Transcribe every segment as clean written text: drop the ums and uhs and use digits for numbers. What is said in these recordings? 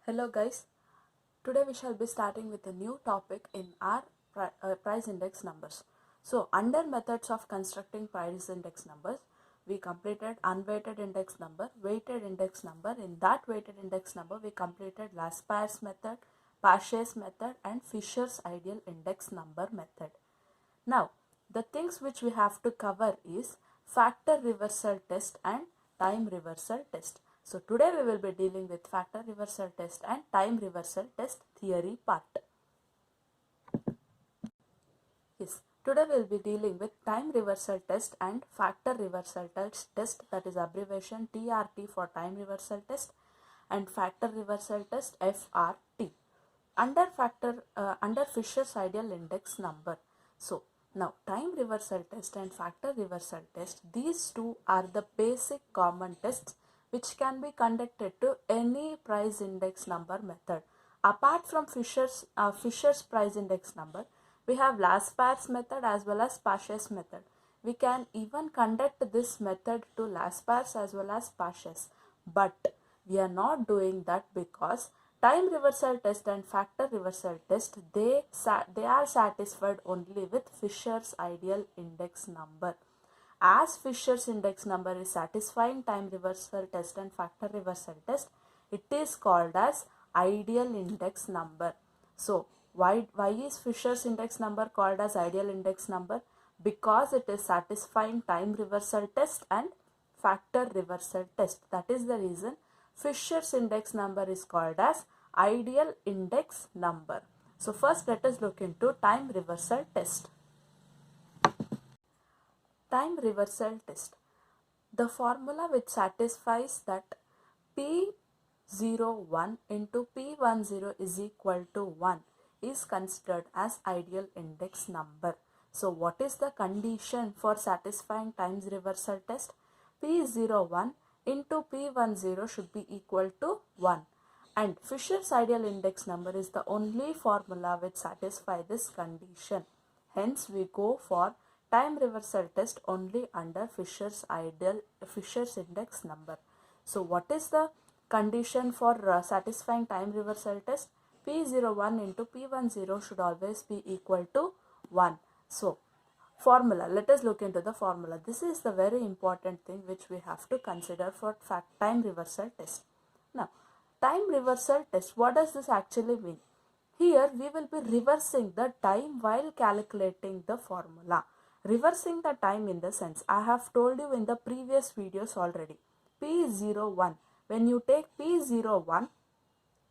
Hello guys, today we shall be starting with a new topic in our price index numbers. So under methods of constructing price index numbers, we completed unweighted index number, weighted index number. In that weighted index number, we completed Laspeyres method, Parse's method and Fisher's ideal index number method. Now, the things which we have to cover is factor reversal test and time reversal test. So, today we will be dealing with factor reversal test and time reversal test theory part. Yes, today we will be dealing with time reversal test and factor reversal test, that is abbreviation TRT for time reversal test, and factor reversal test FRT. Under Fisher's ideal index number. So now time reversal test and factor reversal test, these two are the basic common tests which can be conducted to any price index number method. Apart from Fisher's price index number, we have Laspeyres method as well as Parse's method. We can even conduct this method to Laspeyres as well as Parse's, but we are not doing that because time reversal test and factor reversal test, they are satisfied only with Fisher's ideal index number. As Fisher's index number is satisfying time reversal test and factor reversal test, it is called as ideal index number. So why is Fisher's index number called as ideal index number? Because it is satisfying time reversal test and factor reversal test. That is the reason Fisher's index number is called as ideal index number. So first let us look into time reversal test. Time reversal test. The formula which satisfies that P01 into P10 is equal to 1 is considered as ideal index number. So what is the condition for satisfying times reversal test? P01 into P10 should be equal to 1. And Fisher's ideal index number is the only formula which satisfies this condition. Hence, we go for time reversal test only under Fisher's index number. So, what is the condition for satisfying time reversal test? P01 into P10 should always be equal to 1. So, formula. Let us look into the formula. This is the very important thing which we have to consider for time reversal test. Now, time reversal test, what does this actually mean? Here we will be reversing the time while calculating the formula. Reversing the time in the sense, I have told you in the previous videos already. P01, when you take P01,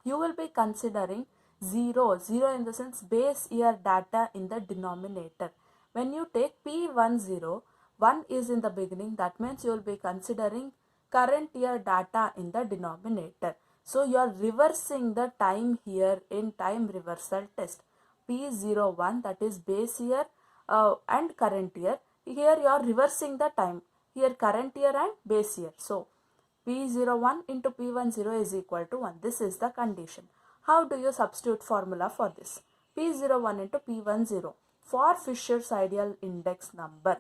you will be considering 0 in the sense base year data in the denominator. When you take P10, 1 is in the beginning, that means you will be considering current year data in the denominator. So you are reversing the time here in time reversal test. P01, that is base year and current year. Here you are reversing the time. Here current year and base year. So P01 into P10 is equal to 1. This is the condition. How do you substitute formula for this? P01 into P10. For Fisher's ideal index number,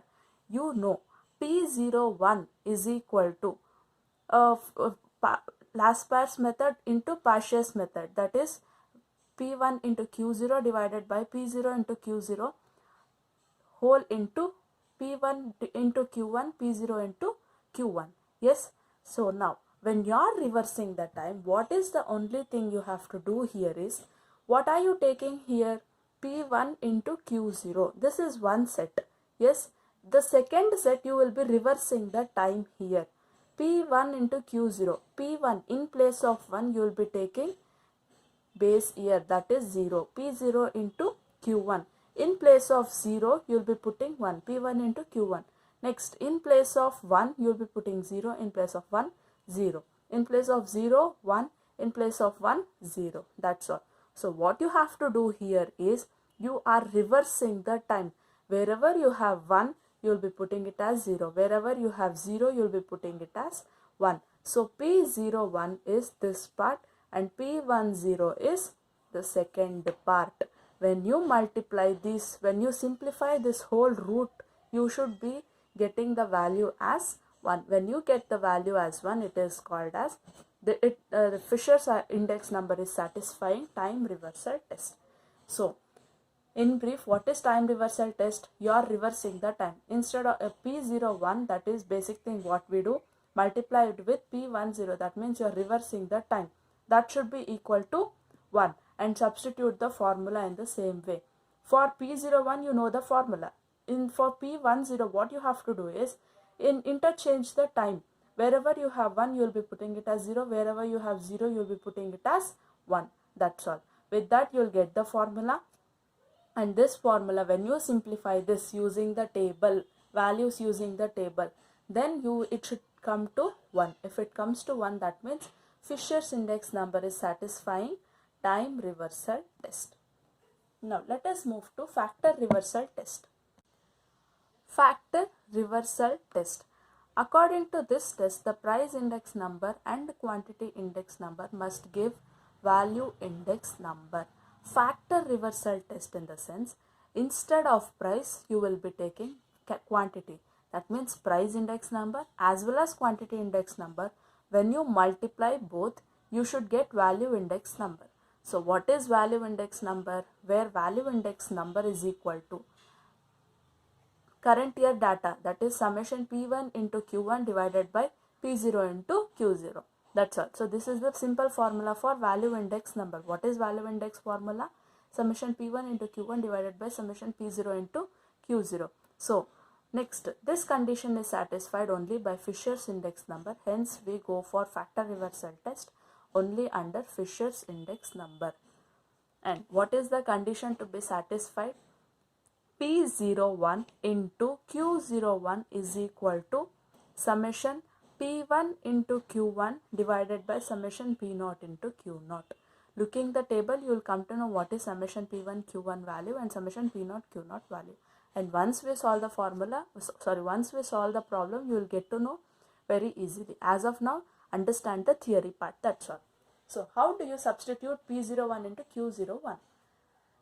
you know P01 is equal to Laspeyres method into Parse's method, that is P1 into Q0 divided by P0 into Q0 whole into P1 into Q1, P0 into Q1. Yes. So now when you are reversing the time, what is the only thing you have to do here is, what are you taking here? P1 into Q0. This is one set. Yes. The second set you will be reversing the time here. P1 into Q0. P1 in place of 1 you will be taking base year, that is 0. P0 into Q1. In place of 0 you will be putting 1. P1 into Q1. Next, in place of 1 you will be putting 0. In place of 1, 0. In place of 0, 1. In place of 1, 0. That's all. So what you have to do here is, you are reversing the time. Wherever you have 1, you will be putting it as 0. Wherever you have 0, you will be putting it as 1. So P01 is this part and P10 is the second part. When you multiply this, when you simplify this whole root, you should be getting the value as 1. When you get the value as 1, it is called as the Fisher's index number is satisfying time reversal test. So in brief, what is time reversal test? You are reversing the time. Instead of a P01, that is basic thing what we do, multiply it with P10, that means you are reversing the time. That should be equal to 1 and substitute the formula in the same way. For P01, you know the formula. For P10, what you have to do is interchange the time. Wherever you have 1, you will be putting it as 0. Wherever you have 0, you will be putting it as 1. That's all. With that, you will get the formula. And this formula, when you simplify this using the table, values using the table, then it should come to 1. If it comes to 1, that means Fisher's index number is satisfying time reversal test. Now let us move to factor reversal test. Factor reversal test. According to this test, the price index number and quantity index number must give value index number. Factor reversal test in the sense, instead of price, you will be taking quantity. That means price index number as well as quantity index number. When you multiply both, you should get value index number. So what is value index number? Where value index number is equal to current year data, that is summation P1 into Q1 divided by P0 into Q0. That's all. So this is the simple formula for value index number. What is value index formula? Summation P1 into Q1 divided by summation P0 into Q0. So next, this condition is satisfied only by Fisher's index number. Hence we go for factor reversal test only under Fisher's index number. And what is the condition to be satisfied? P01 into Q01 is equal to summation P1 into Q1 divided by summation P0 into Q0. Looking the table, you will come to know what is summation P1 Q1 value and summation P0 Q0 value. And once we solve the once we solve the problem, you will get to know very easily. As of now, understand the theory part. That's all. So how do you substitute P01 into Q01?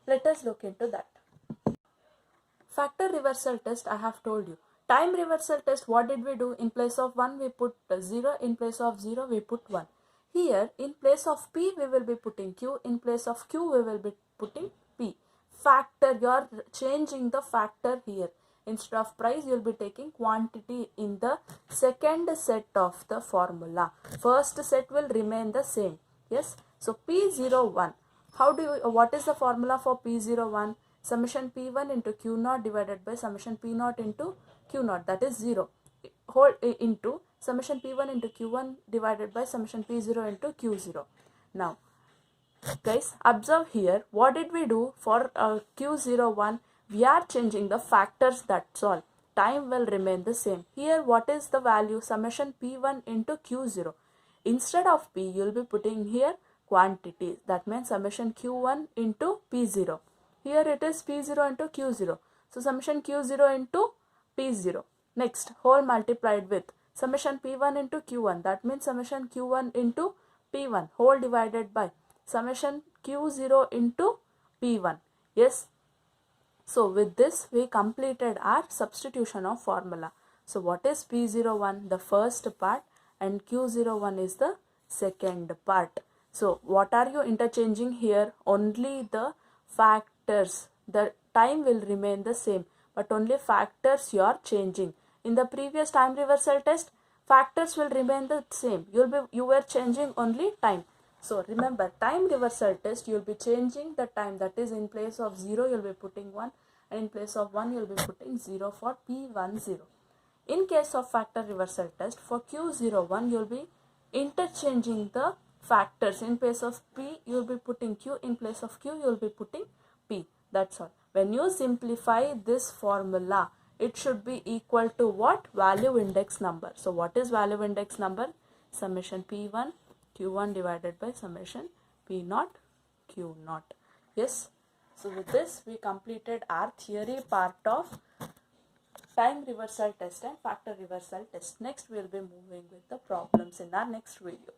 Let us look into that. Factor reversal test, I have told you. Time reversal test, what did we do? In place of 1, we put 0. In place of 0, we put 1. Here, in place of P, we will be putting Q. In place of Q, we will be putting P. Factor, you are changing the factor here. Instead of price, you will be taking quantity in the second set of the formula. First set will remain the same. Yes. So, P01. What is the formula for P01? Summation P1 into Q0 divided by summation P0 into Q0, that is 0, whole into summation P1 into Q1 divided by summation P0 into Q0. Now guys, observe here, what did we do for Q01? We are changing the factors, that's all. Time will remain the same. Here what is the value? Summation P1 into Q0. Instead of P, you will be putting here quantity, that means summation Q1 into P0. Here it is P0 into Q0. So summation Q0 into P0. Next, whole multiplied with summation P1 into Q1. That means summation Q1 into P1. Whole divided by summation Q0 into P1. Yes. So with this, we completed our substitution of formula. So what is P01? The first part, and Q01 is the second part. So what are you interchanging here? Only the factors. The time will remain the same, but only factors you are changing. In the previous time reversal test, factors will remain the same. You were changing only time. So remember, time reversal test, you will be changing the time. That is, in place of 0, you will be putting 1, and in place of 1, you will be putting 0 for P10. In case of factor reversal test, for Q01, you will be interchanging the factors. In place of P, you will be putting Q. In place of Q, you will be putting P. That's all. When you simplify this formula, it should be equal to what? Value index number. So what is value index number? Summation P1 Q1 divided by summation P0 Q0. Yes. So with this, we completed our theory part of time reversal test and factor reversal test. Next, we will be moving with the problems in our next video.